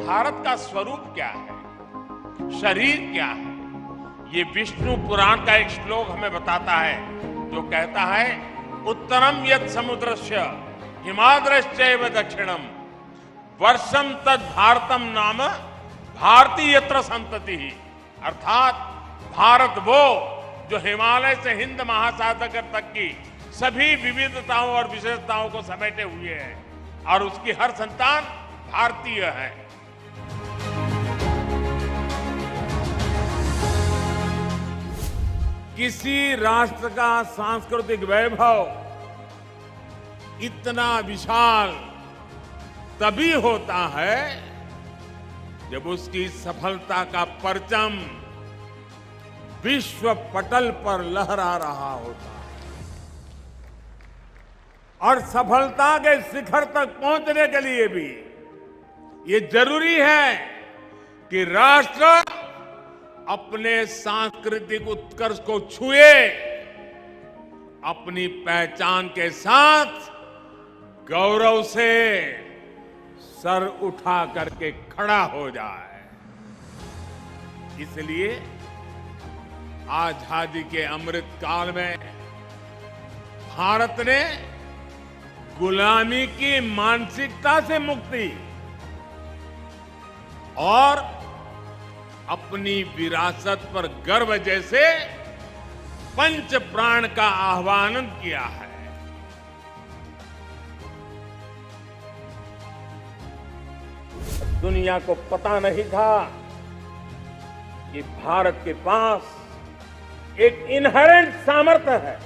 भारत का स्वरूप क्या है, शरीर क्या है, ये विष्णु पुराण का एक श्लोक हमें बताता है, जो कहता है उत्तरम यत् समुद्रस्य हिमाद्रश्चैव दक्षिणम वर्षम तद भारतम नाम भारती यत्र संतति। अर्थात भारत वो जो हिमालय से हिंद महासागर तक की सभी विविधताओं और विशेषताओं को समेटे हुए है और उसकी हर संतान भारतीय है। किसी राष्ट्र का सांस्कृतिक वैभव इतना विशाल तभी होता है जब उसकी सफलता का परचम विश्व पटल पर लहरा रहा होता है। और सफलता के शिखर तक पहुंचने के लिए भी ये जरूरी है कि राष्ट्र अपने सांस्कृतिक उत्कर्ष को छुए, अपनी पहचान के साथ गौरव से सर उठा करके खड़ा हो जाए। इसलिए आजादी के अमृत काल में भारत ने गुलामी की मानसिकता से मुक्ति और अपनी विरासत पर गर्व जैसे पंच प्राण का आह्वान किया है। दुनिया को पता नहीं था कि भारत के पास एक इनहेरेंट सामर्थ्य है,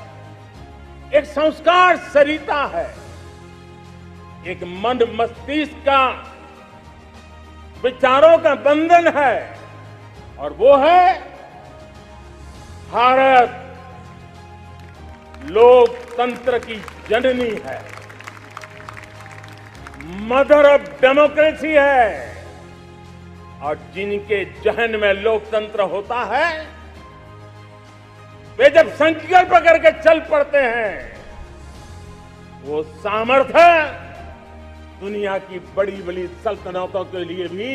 एक संस्कार सरिता है, एक मन मस्तिष्क का विचारों का बंधन है और वो है भारत लोकतंत्र की जननी है, मदर ऑफ डेमोक्रेसी है। और जिनके जहन में लोकतंत्र होता है वे जब संकल्प करके चल पड़ते हैं, वो सामर्थ्य दुनिया की बड़ी बड़ी सल्तनतों के लिए भी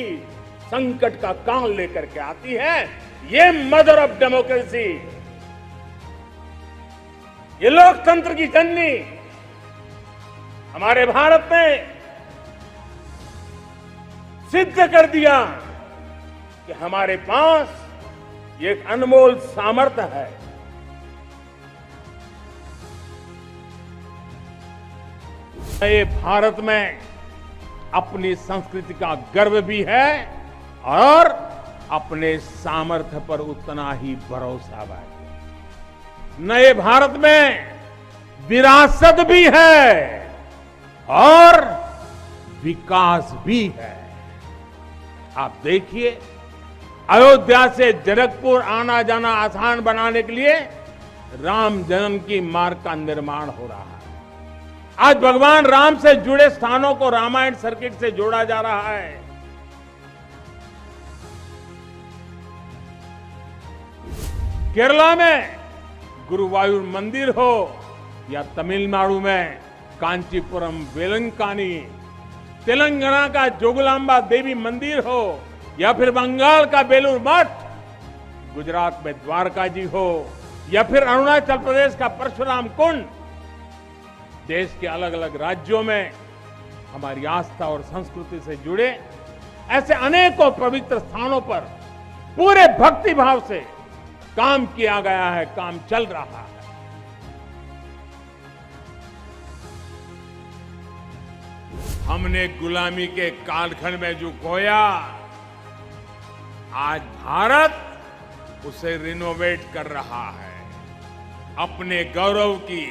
संकट का काल लेकर के आती है। ये मदर ऑफ डेमोक्रेसी, ये लोकतंत्र की जननी हमारे भारत ने सिद्ध कर दिया कि हमारे पास एक अनमोल सामर्थ्य है। नए भारत में अपनी संस्कृति का गर्व भी है और अपने सामर्थ्य पर उतना ही भरोसा है। नए भारत में विरासत भी है और विकास भी है। आप देखिए, अयोध्या से जनकपुर आना जाना आसान बनाने के लिए राम जन्म की मार्ग का निर्माण हो रहा है। आज भगवान राम से जुड़े स्थानों को रामायण सर्किट से जोड़ा जा रहा है। केरला में गुरुवायूर मंदिर हो या तमिलनाडु में कांचीपुरम वेलंकानी, तेलंगाना का जोगलांबा देवी मंदिर हो या फिर बंगाल का बेलूर मठ, गुजरात में द्वारका जी हो या फिर अरुणाचल प्रदेश का परशुराम कुंड, देश के अलग अलग राज्यों में हमारी आस्था और संस्कृति से जुड़े ऐसे अनेकों पवित्र स्थानों पर पूरे भक्ति भाव से काम किया गया है, काम चल रहा है। हमने गुलामी के कालखंड में जो खोया, आज भारत उसे रिनोवेट कर रहा है। अपने गौरव की,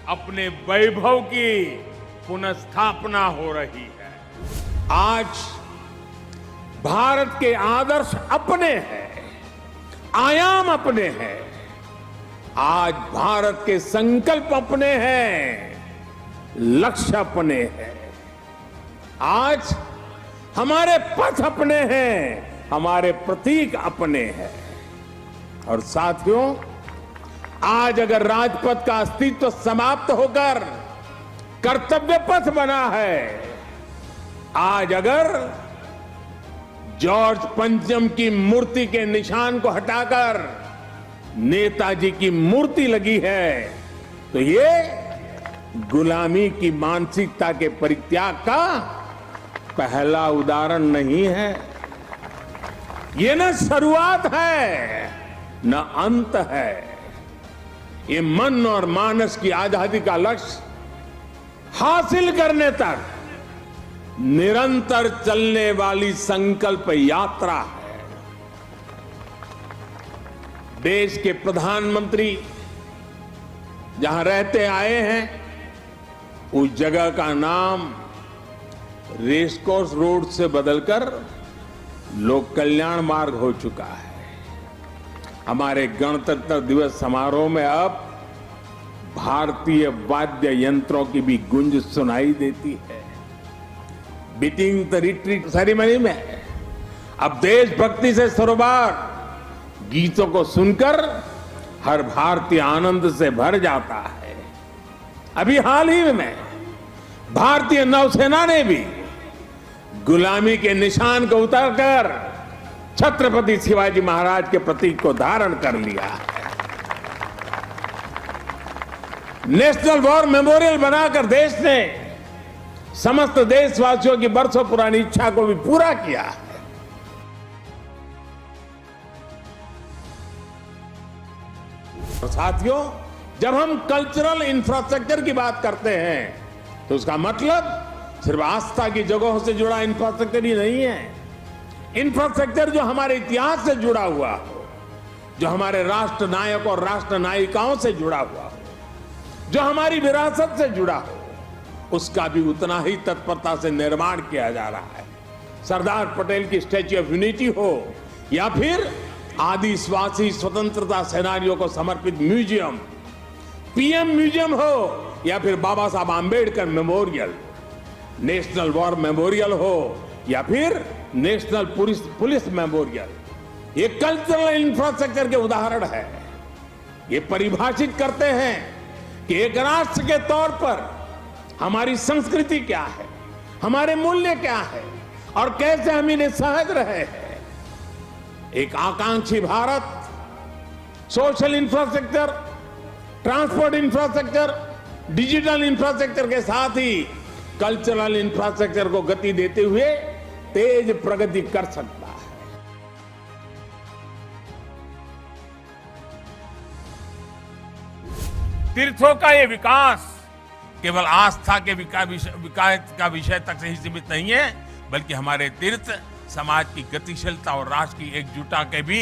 अपने वैभव की पुनर्स्थापना हो रही है। आज भारत के आदर्श अपने हैं, आयाम अपने हैं। आज भारत के संकल्प अपने हैं, लक्ष्य अपने हैं। आज हमारे पथ अपने हैं, हमारे प्रतीक अपने हैं। और साथियों, आज अगर राजपथ का अस्तित्व समाप्त होकर कर्तव्य पथ बना है, आज अगर जॉर्ज पंचम की मूर्ति के निशान को हटाकर नेताजी की मूर्ति लगी है, तो ये गुलामी की मानसिकता के परित्याग का पहला उदाहरण नहीं है। ये न शुरुआत है न अंत है। ये मन और मानस की आजादी का लक्ष्य हासिल करने तक निरंतर चलने वाली संकल्प यात्रा है। देश के प्रधानमंत्री जहां रहते आए हैं, उस जगह का नाम रेसकोर्स रोड से बदलकर लोक कल्याण मार्ग हो चुका है। हमारे गणतंत्र दिवस समारोह में अब भारतीय वाद्य यंत्रों की भी गूंज सुनाई देती है। बीटिंग द रिट्रीट सेरेमनी में अब देशभक्ति से सरोबार गीतों को सुनकर हर भारतीय आनंद से भर जाता है। अभी हाल ही में भारतीय नौसेना ने भी गुलामी के निशान को उतारकर छत्रपति शिवाजी महाराज के प्रतीक को धारण कर लिया है। नेशनल वॉर मेमोरियल बनाकर देश ने समस्त देशवासियों की बरसों पुरानी इच्छा को भी पूरा किया है। और साथियों, जब हम कल्चरल इंफ्रास्ट्रक्चर की बात करते हैं तो उसका मतलब सिर्फ आस्था की जगहों से जुड़ा इंफ्रास्ट्रक्चर ही नहीं है। इंफ्रास्ट्रक्चर जो हमारे इतिहास से जुड़ा हुआ हो, जो हमारे राष्ट्र नायक और राष्ट्र नायिकाओं से जुड़ा हुआ हो, जो हमारी विरासत से जुड़ा हो, उसका भी उतना ही तत्परता से निर्माण किया जा रहा है। सरदार पटेल की स्टैच्यू ऑफ यूनिटी हो या फिर आदिवासी स्वतंत्रता सेनानियों को समर्पित म्यूजियम, पीएम म्यूजियम हो या फिर बाबा Saheb Ambedkar memorial, national war memorial हो या फिर नेशनल पुलिस मेमोरियल, ये कल्चरल इंफ्रास्ट्रक्चर के उदाहरण है। ये परिभाषित करते हैं कि एक राष्ट्र के तौर पर हमारी संस्कृति क्या है, हमारे मूल्य क्या है और कैसे हम इन्हें सहज रहे हैं। एक आकांक्षी Bharat social infrastructure, transport infrastructure, digital infrastructure के साथ ही कल्चरल इंफ्रास्ट्रक्चर को गति देते हुए तेज प्रगति कर सकता है। तीर्थों का ये विकास केवल आस्था के विकास का विषय तक से ही सीमित नहीं है, बल्कि हमारे तीर्थ समाज की गतिशीलता और राष्ट्र की एकजुटता के भी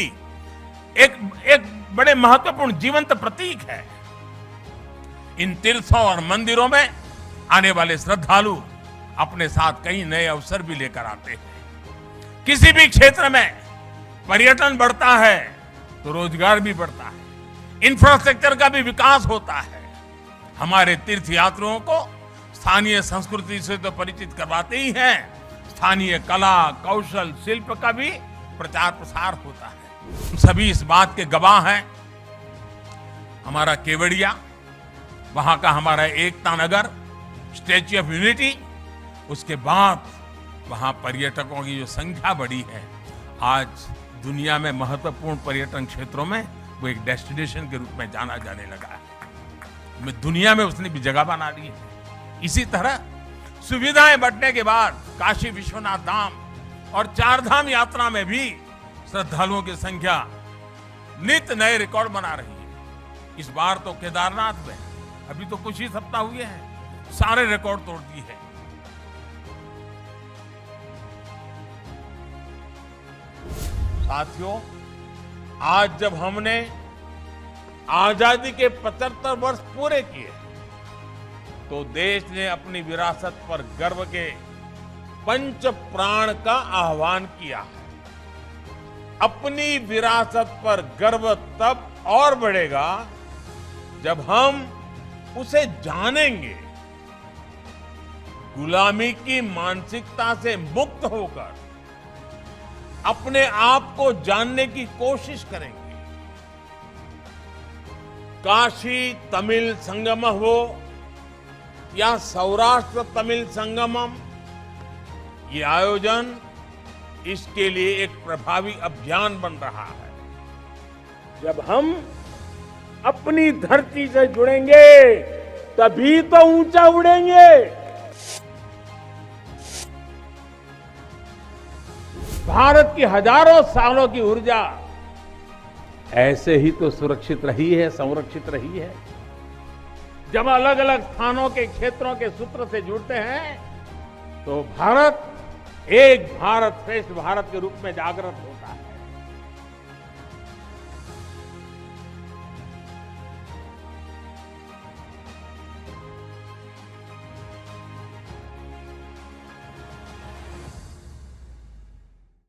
एक बड़े महत्वपूर्ण जीवंत प्रतीक है। इन तीर्थों और मंदिरों में आने वाले श्रद्धालु अपने साथ कई नए अवसर भी लेकर आते हैं। किसी भी क्षेत्र में पर्यटन बढ़ता है तो रोजगार भी बढ़ता है, इंफ्रास्ट्रक्चर का भी विकास होता है। हमारे तीर्थ यात्रियों को स्थानीय संस्कृति से तो परिचित करवाते ही हैं, स्थानीय कला, कौशल, शिल्प का भी प्रचार प्रसार होता है। सभी इस बात के गवाह हैं। हमारा केवड़िया, वहां का हमारा Ekta Nagar, statue of unity, उसके बाद वहां पर्यटकों की जो संख्या बढ़ी है, आज दुनिया में महत्वपूर्ण पर्यटन क्षेत्रों में वो एक डेस्टिनेशन के रूप में जाना जाने लगा है। दुनिया में उसने भी जगह बना ली है। इसी तरह सुविधाएं बढ़ने के बाद काशी विश्वनाथ धाम और चार धाम यात्रा में भी श्रद्धालुओं की संख्या नित्य नए रिकॉर्ड बना रही है। इस बार तो केदारनाथ में अभी तो कुछ ही सप्ताह हुए हैं, सारे रिकॉर्ड तोड़ दिए हैं। साथियों, आज जब हमने आजादी के 75 वर्ष पूरे किए तो देश ने अपनी विरासत पर गर्व के पंच प्राण का आह्वान किया है। अपनी विरासत पर गर्व तब और बढ़ेगा जब हम उसे जानेंगे, गुलामी की मानसिकता से मुक्त होकर अपने आप को जानने की कोशिश करेंगे। काशी तमिल संगम हो या सौराष्ट्र तमिल संगमम, ये आयोजन इसके लिए एक प्रभावी अभियान बन रहा है। जब हम अपनी धरती से जुड़ेंगे तभी तो ऊंचा उड़ेंगे। भारत की हजारों सालों की ऊर्जा ऐसे ही तो सुरक्षित रही है, संरक्षित रही है। जब अलग अलग स्थानों के क्षेत्रों के सूत्र से जुड़ते हैं तो भारत एक भारत श्रेष्ठ भारत के रूप में जागृत होता है।